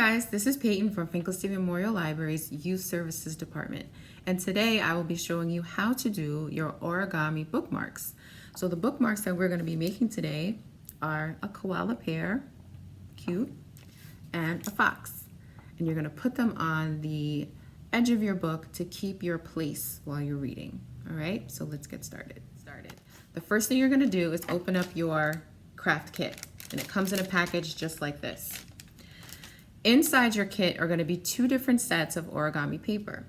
guys, this is Peyton from Finkelstein Memorial Library's Youth Services Department, and today I will be showing you how to do your origami bookmarks. So the bookmarks that we're going to be making today are a koala pear, cute, and a fox. And you're going to put them on the edge of your book to keep your place while you're reading. All right, so let's get started. The first thing you're going to do is open up your craft kit, and it comes in a package just like this. Inside your kit are going to be two different sets of origami paper.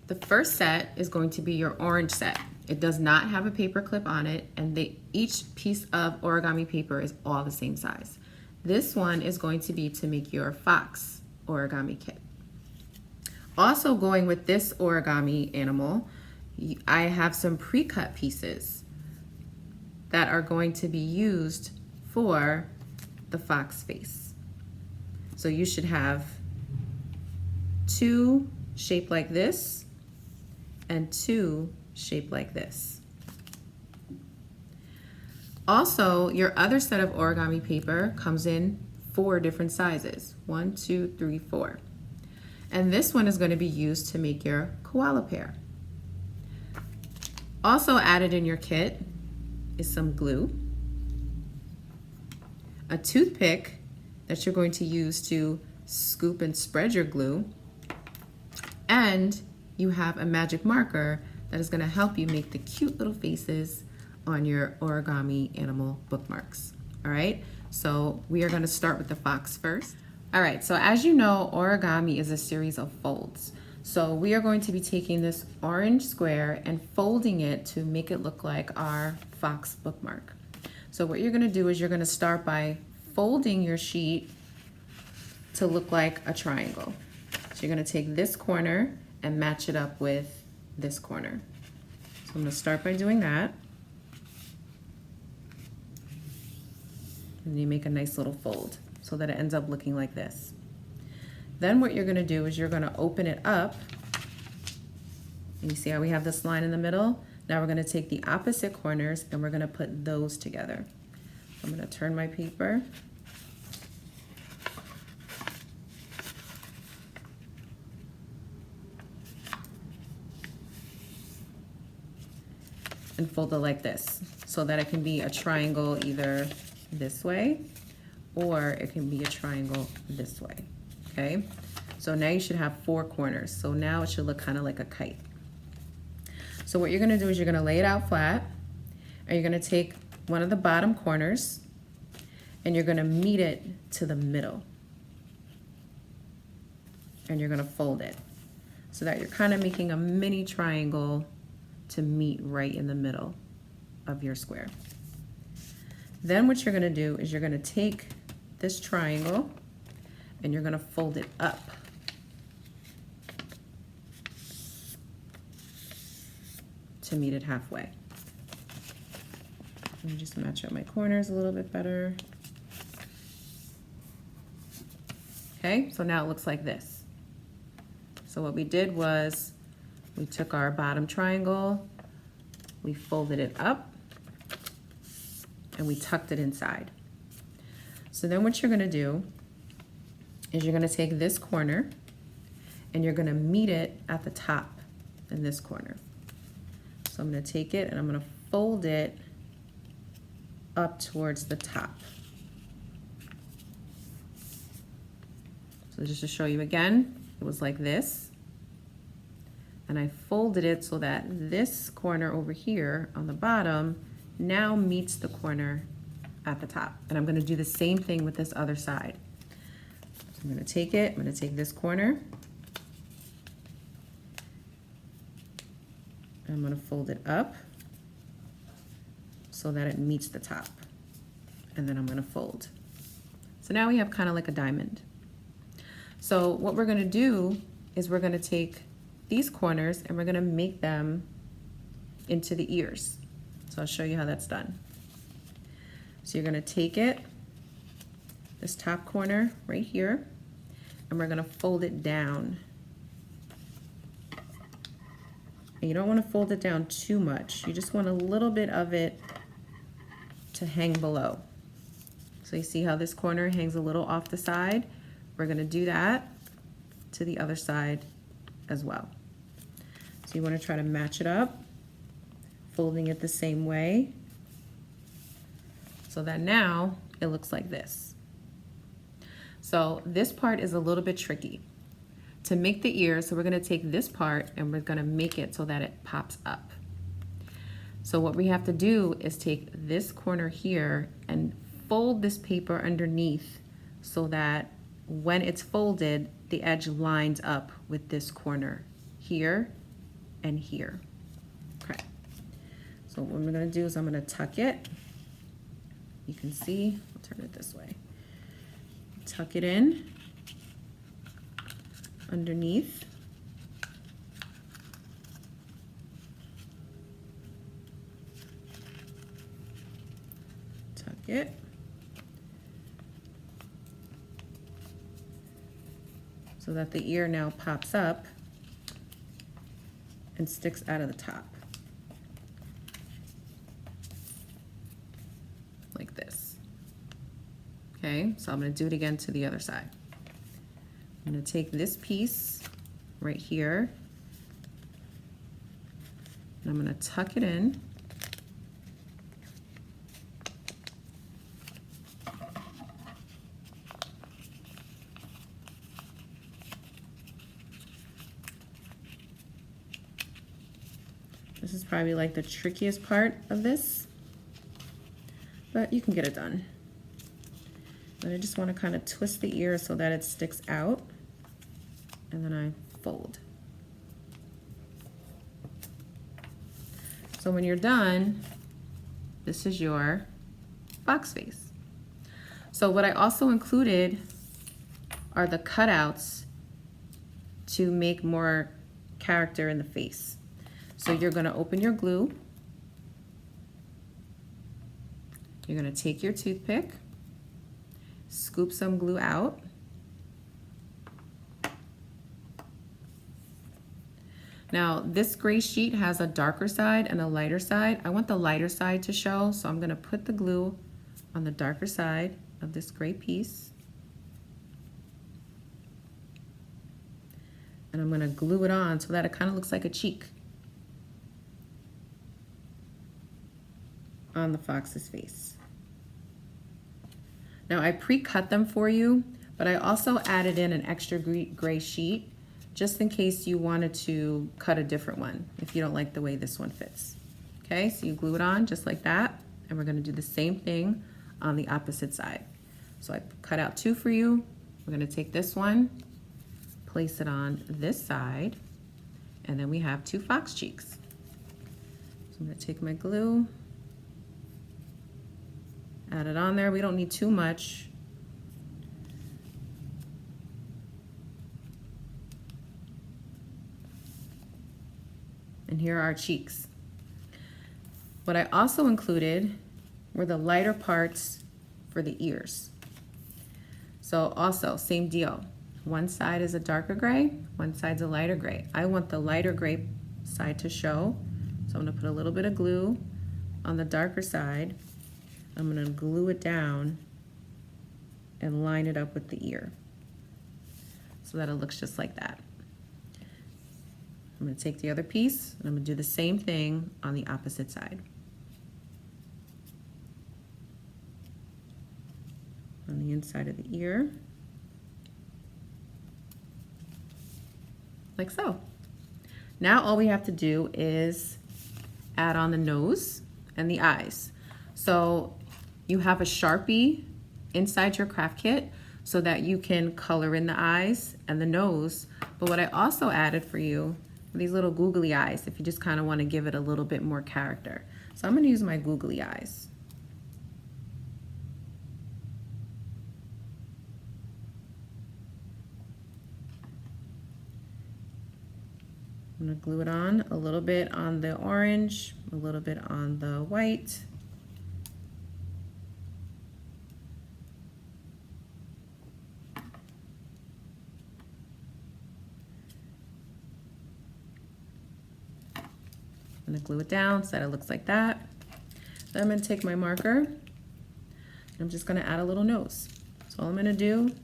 The first set is going to be your orange set. It does not have a paper clip on it, and each piece of origami paper is all the same size. This one is going to be to make your fox origami kit. Also going with this origami animal, I have some pre-cut pieces that are going to be used for the fox face. So you should have two shaped like this and two shaped like this. Also, your other set of origami paper comes in 4 different sizes. 1, 2, 3, 4. And this one is going to be used to make your koala pear. Also added in your kit is some glue, a toothpick that you're going to use to scoop and spread your glue, and you have a magic marker that is going to help you make the cute little faces on your origami animal bookmarks. All right, so we are going to start with the fox first. All right, so as you know, origami is a series of folds. So we are going to be taking this orange square and folding it to make it look like our fox bookmark. So what you're going to do is you're going to start by folding your sheet to look like a triangle. So you're going to take this corner and match it up with this corner. So I'm going to start by doing that. And you make a nice little fold so that it ends up looking like this. Then what you're going to do is you're going to open it up. And you see how we have this line in the middle? Now we're going to take the opposite corners and we're going to put those together. I'm going to turn my paper. And fold it like this so that it can be a triangle either this way or it can be a triangle this way. Okay, so now you should have 4 corners. So now it should look kind of like a kite. So what you're going to do is you're going to lay it out flat, and you're going to take one of the bottom corners and you're going to meet it to the middle, and you're going to fold it so that you're kind of making a mini triangle to meet right in the middle of your square. Then what you're going to do is you're going to take this triangle and you're going to fold it up. To meet it halfway. Let me just match up my corners a little bit better. Okay, so now it looks like this. So what we did was we took our bottom triangle, we folded it up, and we tucked it inside. So then what you're going to do is you're going to take this corner and you're going to meet it at the top in this corner. So I'm going to take it and I'm going to fold it up towards the top. So just to show you again, it was like this. And I folded it so that this corner over here on the bottom now meets the corner at the top. And I'm going to do the same thing with this other side. So I'm going to take it, I'm going to take this corner, and I'm going to fold it up so that it meets the top. And then I'm going to fold. So now we have kind of like a diamond. So what we're going to do is we're going to take these corners and we're going to make them into the ears. So I'll show you how that's done. So you're going to take it, this top corner right here, and we're going to fold it down. And you don't want to fold it down too much. You just want a little bit of it to hang below. So you see how this corner hangs a little off the side? we're going to do that to the other side as well. So you want to try to match it up, folding it the same way, so that now it looks like this. So this part is a little bit tricky. To make the ear, so we're going to take this part and we're going to make it so that it pops up. So what we have to do is take this corner here and fold this paper underneath so that when it's folded, the edge lines up with this corner here and here. Okay. So what we're going to do is I'm going to tuck it. You can see, I'll turn it this way. Tuck it in underneath. Tuck it. So that the ear now pops up and sticks out of the top. Like this. Okay, so I'm going to do it again to the other side. I'm going to take this piece right here, and I'm going to tuck it in. This is probably like the trickiest part of this, but you can get it done. And I just want to kind of twist the ear so that it sticks out, and then I fold. So when you're done, this is your fox face. So what I also included are the cutouts to make more character in the face. So you're going to open your glue. You're going to take your toothpick, scoop some glue out. Now this gray sheet has a darker side and a lighter side. I want the lighter side to show, so I'm going to put the glue on the darker side of this gray piece. And I'm going to glue it on so that it kind of looks like a cheek on the fox's face. Now I pre-cut them for you, but I also added in an extra gray sheet just in case you wanted to cut a different one if you don't like the way this one fits. Okay, so you glue it on just like that, and we're going to do the same thing on the opposite side. So I cut out two for you. We're going to take this one, place it on this side, and then we have two fox cheeks. So I'm going to take my glue, add it on there. We don't need too much. And here are our cheeks. What I also included were the lighter parts for the ears. So also, same deal. One side is a darker gray, one side's a lighter gray. I want the lighter gray side to show, so I'm gonna put a little bit of glue on the darker side. I'm gonna glue it down and line it up with the ear so that it looks just like that. I'm going to take the other piece and I'm going to do the same thing on the opposite side. On the inside of the ear, like so. Now all we have to do is add on the nose and the eyes. So you have a Sharpie inside your craft kit so that you can color in the eyes and the nose. But what I also added for you, these little googly eyes, if you just kind of want to give it a little bit more character. So I'm going to use my googly eyes. I'm going to glue it on a little bit on the orange, a little bit on the white. I'm going to glue it down so that it looks like that. Then I'm going to take my marker and I'm just going to add a little nose. So all I'm going to do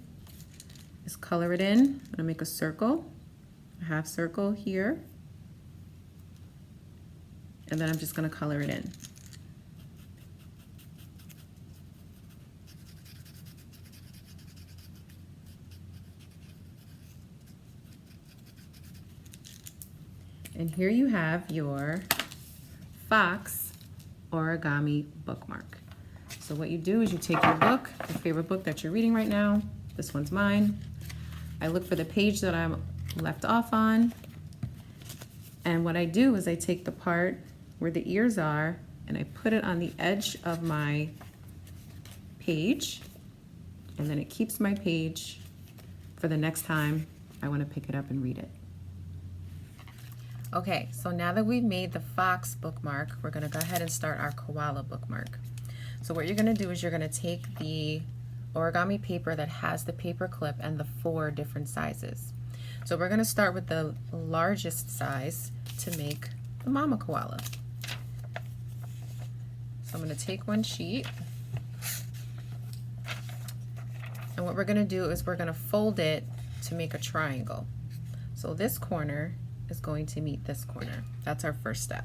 is color it in. I'm gonna make a circle, a half circle here, and then I'm just gonna color it in. And here you have your Fox origami bookmark. So what you do is you take your book, your favorite book that you're reading right now. This one's mine. I look for the page that I'm left off on. And what I do is I take the part where the ears are and I put it on the edge of my page. And then it keeps my page for the next time I want to pick it up and read it. Okay, so now that we've made the Fox bookmark, we're going to go ahead and start our Koala bookmark. So what you're going to do is you're going to take the origami paper that has the paper clip and the 4 different sizes. So we're going to start with the largest size to make the mama koala. So I'm going to take one sheet, and what we're going to do is we're going to fold it to make a triangle. So this corner is going to meet this corner. That's our first step.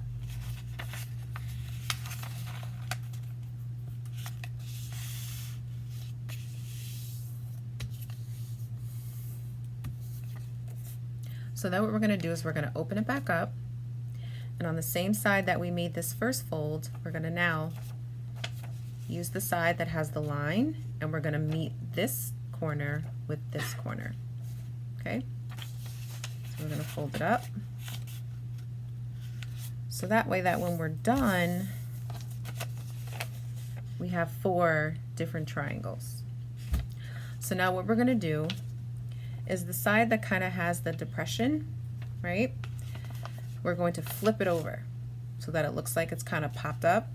So then what we're going to do is we're going to open it back up, and on the same side that we made this first fold, we're going to now use the side that has the line, and we're going to meet this corner with this corner. Okay? We're going to fold it up so that way that when we're done we have 4 different triangles. So now what we're going to do is the side that kind of has the depression, right? We're going to flip it over so that it looks like it's kind of popped up,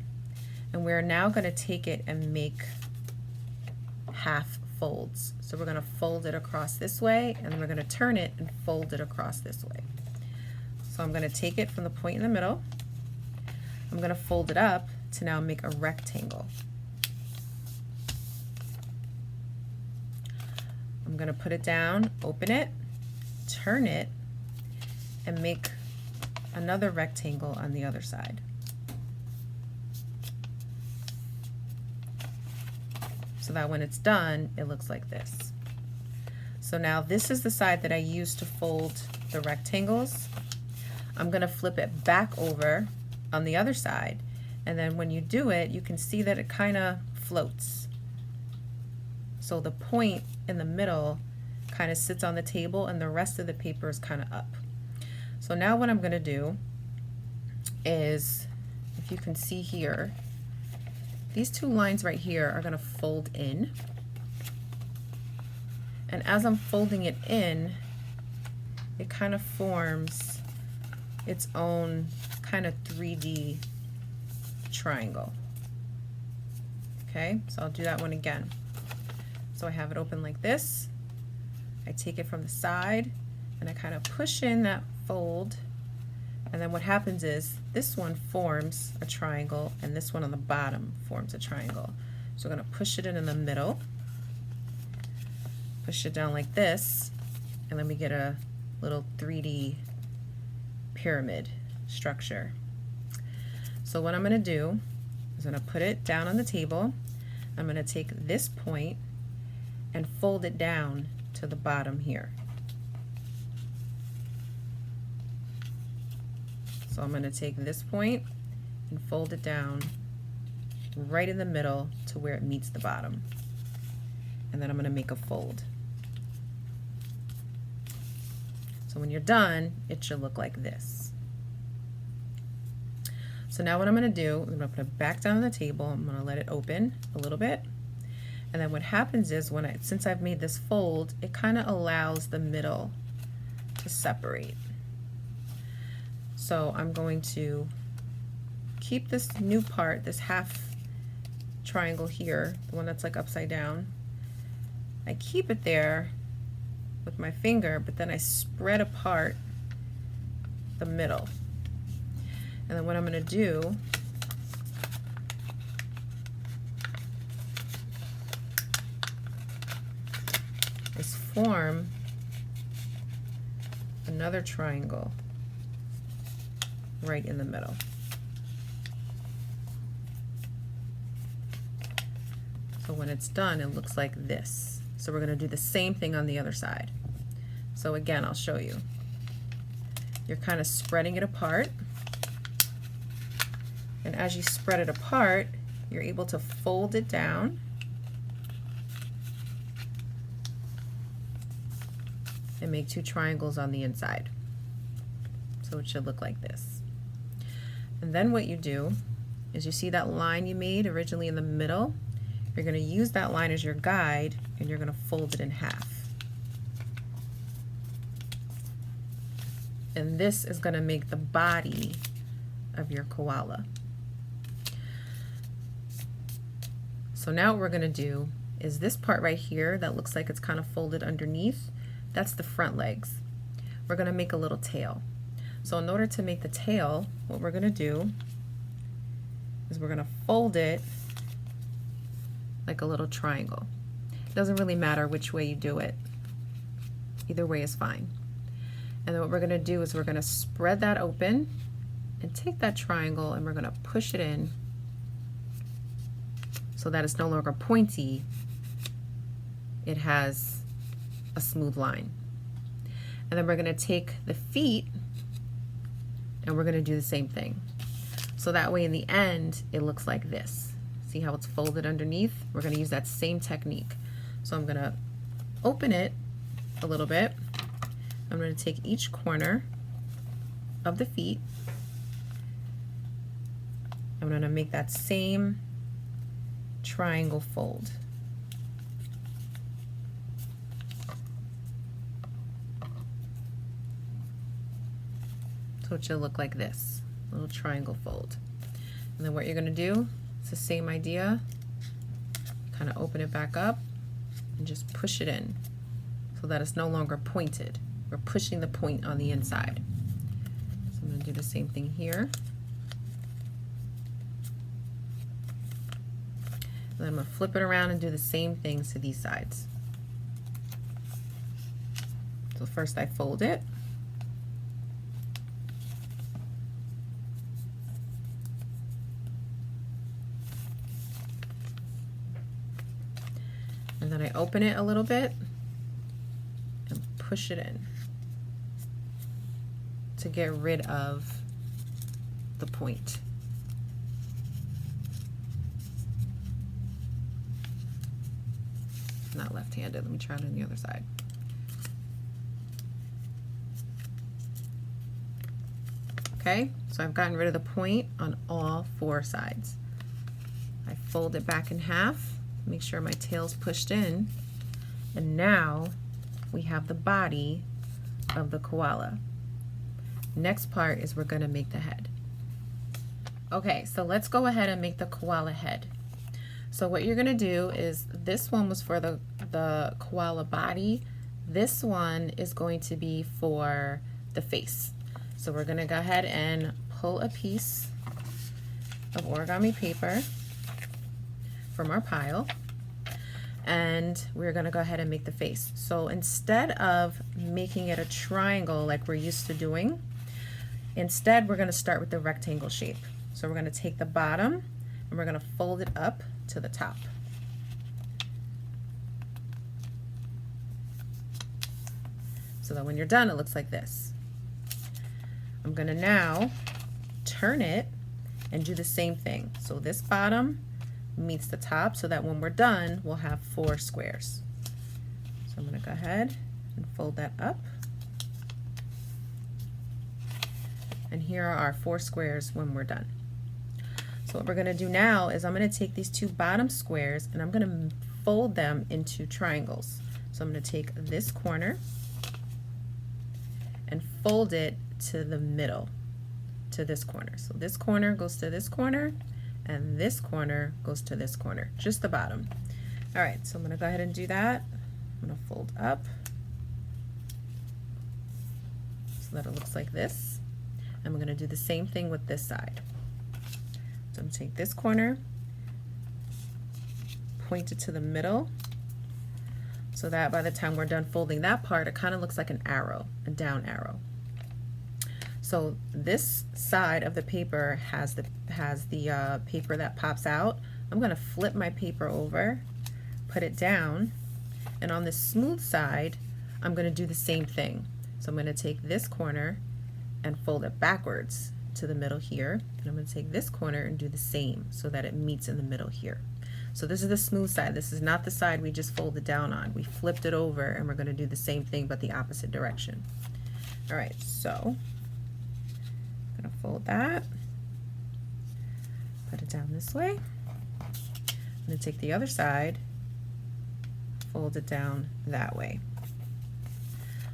and we're now going to take it and make half folds. So we're going to fold it across this way, and then we're going to turn it and fold it across this way. So I'm going to take it from the point in the middle. I'm going to fold it up to now make a rectangle. I'm going to put it down, open it, turn it, and make another rectangle on the other side. So that when it's done, it looks like this. So now this is the side that I used to fold the rectangles. I'm going to flip it back over on the other side, and then when you do it, you can see that it kind of floats. So the point in the middle kind of sits on the table, and the rest of the paper is kind of up. So now what I'm going to do is, if you can see here, these 2 lines right here are going to fold in, and as I'm folding it in, it kind of forms its own kind of 3D triangle. Okay, so I'll do that one again. So I have it open like this. I take it from the side and I kind of push in that fold, and then what happens is this one forms a triangle and this one on the bottom forms a triangle. So I'm going to push it in the middle, push it down like this, and then we get a little 3D pyramid structure. So what I'm going to do is I'm going to put it down on the table. I'm going to take this point and fold it down to the bottom here. So I'm going to take this point and fold it down right in the middle to where it meets the bottom. And then I'm going to make a fold. So when you're done, it should look like this. So now what I'm going to do, I'm going to put it back down on the table. I'm going to let it open a little bit. And then what happens is, since I've made this fold, it kind of allows the middle to separate. So I'm going to keep this new part, this half triangle here, the one that's like upside down. I keep it there with my finger, but then I spread apart the middle. And then what I'm going to do is form another triangle right in the middle. So when it's done, it looks like this. So we're going to do the same thing on the other side. So again, I'll show you. You're kind of spreading it apart. And as you spread it apart, you're able to fold it down and make two triangles on the inside. So it should look like this. And then what you do is you see that line you made originally in the middle? You're going to use that line as your guide and you're going to fold it in half. And this is going to make the body of your koala. So now what we're going to do is this part right here that looks like it's kind of folded underneath, that's the front legs. We're going to make a little tail. So in order to make the tail, what we're going to do is we're going to fold it like a little triangle. It doesn't really matter which way you do it. Either way is fine. And then what we're going to do is we're going to spread that open and take that triangle and we're going to push it in so that it's no longer pointy. It has a smooth line. And then we're going to take the feet and we're going to do the same thing. So that way in the end it looks like this. See how it's folded underneath? We're going to use that same technique. So I'm going to open it a little bit. I'm going to take each corner of the feet. I'm going to make that same triangle fold. So it should look like this, little triangle fold. And then what you're going to do, it's the same idea, kind of open it back up and just push it in so that it's no longer pointed. We're pushing the point on the inside. So I'm going to do the same thing here. And then I'm going to flip it around and do the same things to these sides. So first I fold it. And then I open it a little bit and push it in to get rid of the point. Not left-handed. Let me try it on the other side. Okay, so I've gotten rid of the point on all four sides. I fold it back in half. Make sure my tail's pushed in, and now we have the body of the koala. Next part is we're going to make the head. Okay, so let's go ahead and make the koala head. So what you're going to do is, this one was for the koala body. This one is going to be for the face. So we're going to go ahead and pull a piece of origami paper from our pile, and we're going to go ahead and make the face. So instead of making it a triangle like we're used to doing, instead we're going to start with the rectangle shape. So we're going to take the bottom and we're going to fold it up to the top. So that when you're done, it looks like this. I'm going to now turn it and do the same thing. So this bottom meets the top so that when we're done, we'll have 4 squares. So I'm going to go ahead and fold that up. And here are our 4 squares when we're done. So what we're going to do now is I'm going to take these 2 bottom squares and I'm going to fold them into triangles. So I'm going to take this corner and fold it to the middle, to this corner. So this corner goes to this corner, and this corner goes to this corner, just the bottom. All right, so I'm going to go ahead and do that. I'm going to fold up so that it looks like this. And we're going to do the same thing with this side. So I'm going to take this corner, point it to the middle. So so that by the time we're done folding that part, it kind of looks like an arrow, a down arrow. So this side of the paper has the paper that pops out. I'm going to flip my paper over, put it down, and on the smooth side I'm going to do the same thing. So I'm going to take this corner and fold it backwards to the middle here, and I'm going to take this corner and do the same so that it meets in the middle here. So this is the smooth side. This is not the side we just folded down on. We flipped it over and we're going to do the same thing but the opposite direction. Alright, so I'm going to fold that, put it down this way. I'm going to take the other side, fold it down that way,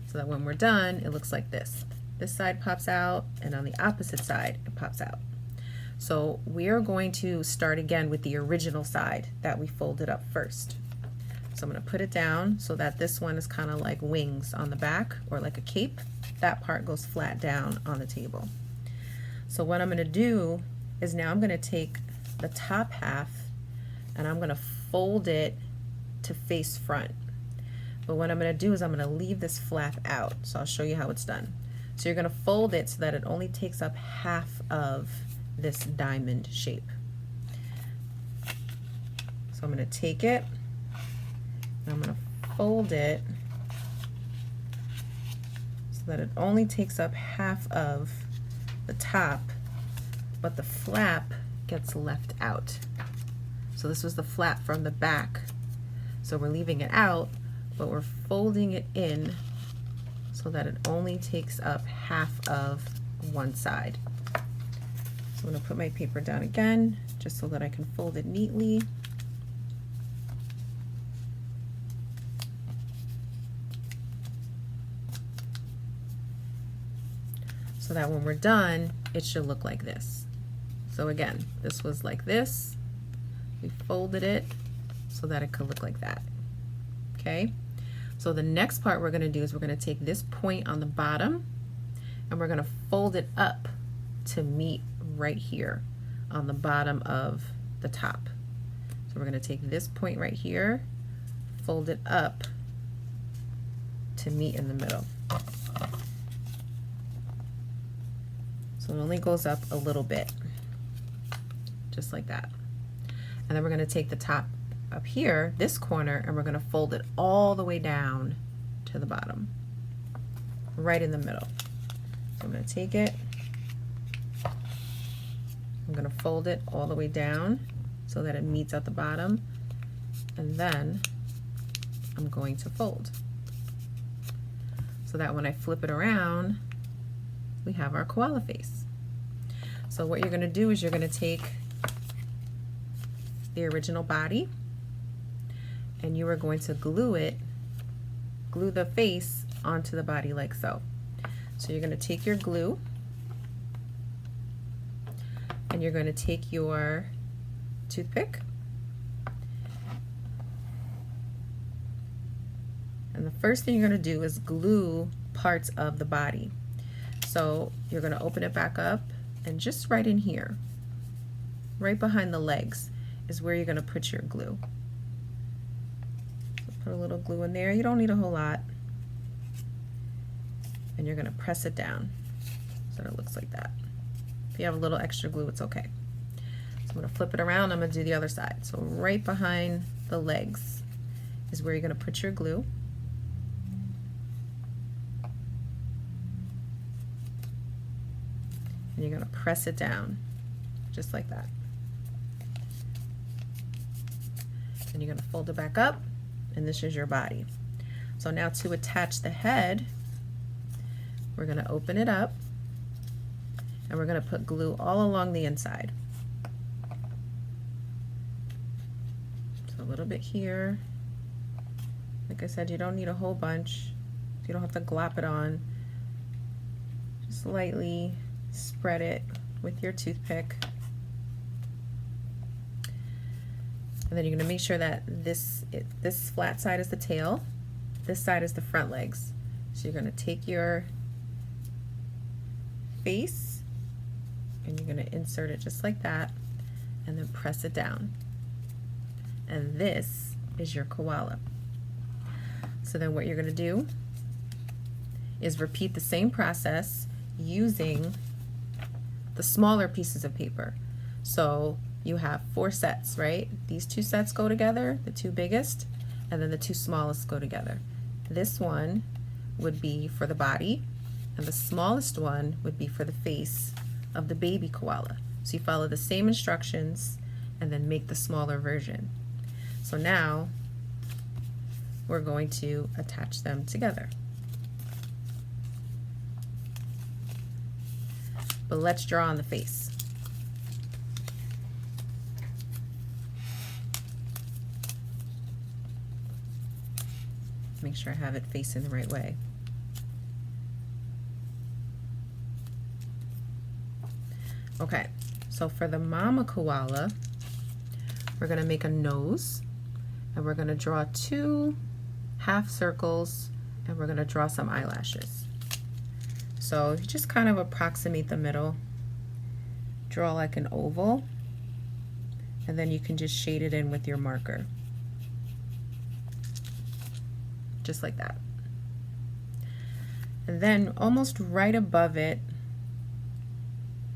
so that when we're done it looks like this. This side pops out, and on the opposite side it pops out. So we are going to start again with the original side that we folded up first. So I'm going to put it down so that this one is kind of like wings on the back, or like a cape. That part goes flat down on the table. So what I'm going to do is now I'm going to take the top half and I'm going to fold it to face front. But what I'm going to do is I'm going to leave this flap out. So I'll show you how it's done. So you're going to fold it so that it only takes up half of this diamond shape. So I'm going to take it and I'm going to fold it so that it only takes up half of the top, but the flap gets left out. So this was the flap from the back. So we're leaving it out, but we're folding it in so that it only takes up half of one side. So I'm going to put my paper down again just so that I can fold it neatly. So that when we're done, it should look like this. So again, this was like this. We folded it so that it could look like that. Okay? So the next part we're going to do is we're going to take this point on the bottom and we're going to fold it up to meet right here on the bottom of the top. So we're going to take this point right here, fold it up to meet in the middle. So it only goes up a little bit, just like that. And then we're going to take the top up here, this corner, and we're going to fold it all the way down to the bottom, right in the middle. So I'm going to take it, I'm going to fold it all the way down so that it meets at the bottom, and then I'm going to fold so that when I flip it around we have our koala face. So what you're going to do is you're going to take the original body and you are going to glue the face onto the body like so. So you're going to take your glue and you're going to take your toothpick and the first thing you're going to do is glue parts of the body. So you're going to open it back up and just right in here, right behind the legs, is where you're going to put your glue. So put a little glue in there. You don't need a whole lot. And you're going to press it down so that it looks like that. If you have a little extra glue, it's okay. So I'm going to flip it around. I'm going to do the other side. So right behind the legs is where you're going to put your glue. And you're going to press it down just like that. And you're going to fold it back up, and this is your body. So now to attach the head, we're going to open it up and we're going to put glue all along the inside. So a little bit here. Like I said, you don't need a whole bunch. You don't have to glop it on. Just lightly spread it with your toothpick. And then you're going to make sure that this flat side is the tail, this side is the front legs. So you're going to take your face and you're going to insert it just like that and then press it down. And this is your koala. So then what you're going to do is repeat the same process using the smaller pieces of paper. So you have 4 sets, right? These 2 sets go together, the 2 biggest, and then the 2 smallest go together. This one would be for the body, and the smallest one would be for the face of the baby koala. So you follow the same instructions and then make the smaller version. So now we're going to attach them together. But let's draw on the face. Make sure I have it facing the right way. Okay, so for the mama koala, we're going to make a nose, and we're going to draw 2 half circles, and we're going to draw some eyelashes. So you just kind of approximate the middle, draw like an oval, and then you can just shade it in with your marker. Just like that. And then almost right above it,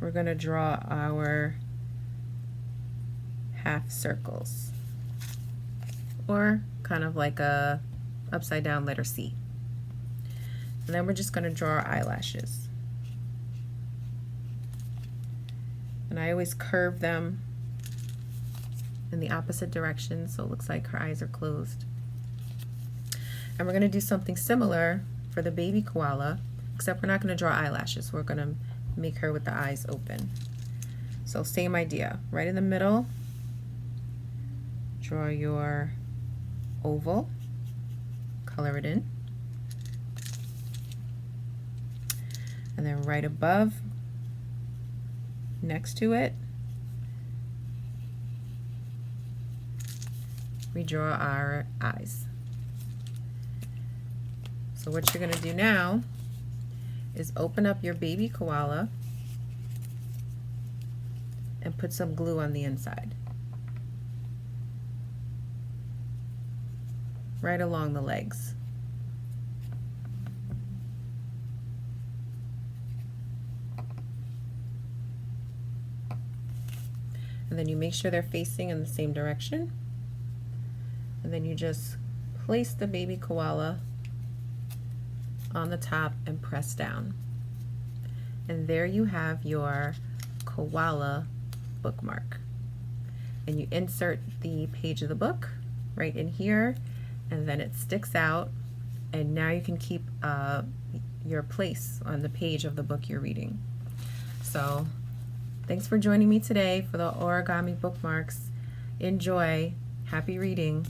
we're going to draw our half circles, or kind of like a upside down letter C. And then we're just going to draw our eyelashes. And I always curve them in the opposite direction, so it looks like her eyes are closed. And we're going to do something similar for the baby koala, except we're not going to draw eyelashes. We're going to make her with the eyes open. So same idea, right in the middle, draw your oval, color it in, and then right above, next to it, we draw our eyes. So what you're going to do now is open up your baby koala and put some glue on the inside, right along the legs. And then you make sure they're facing in the same direction, and then you just place the baby koala on the top and press down. And there you have your koala bookmark. And you insert the page of the book right in here, and then it sticks out, and now you can keep your place on the page of the book you're reading. So thanks for joining me today for the origami bookmarks. Enjoy. Happy reading.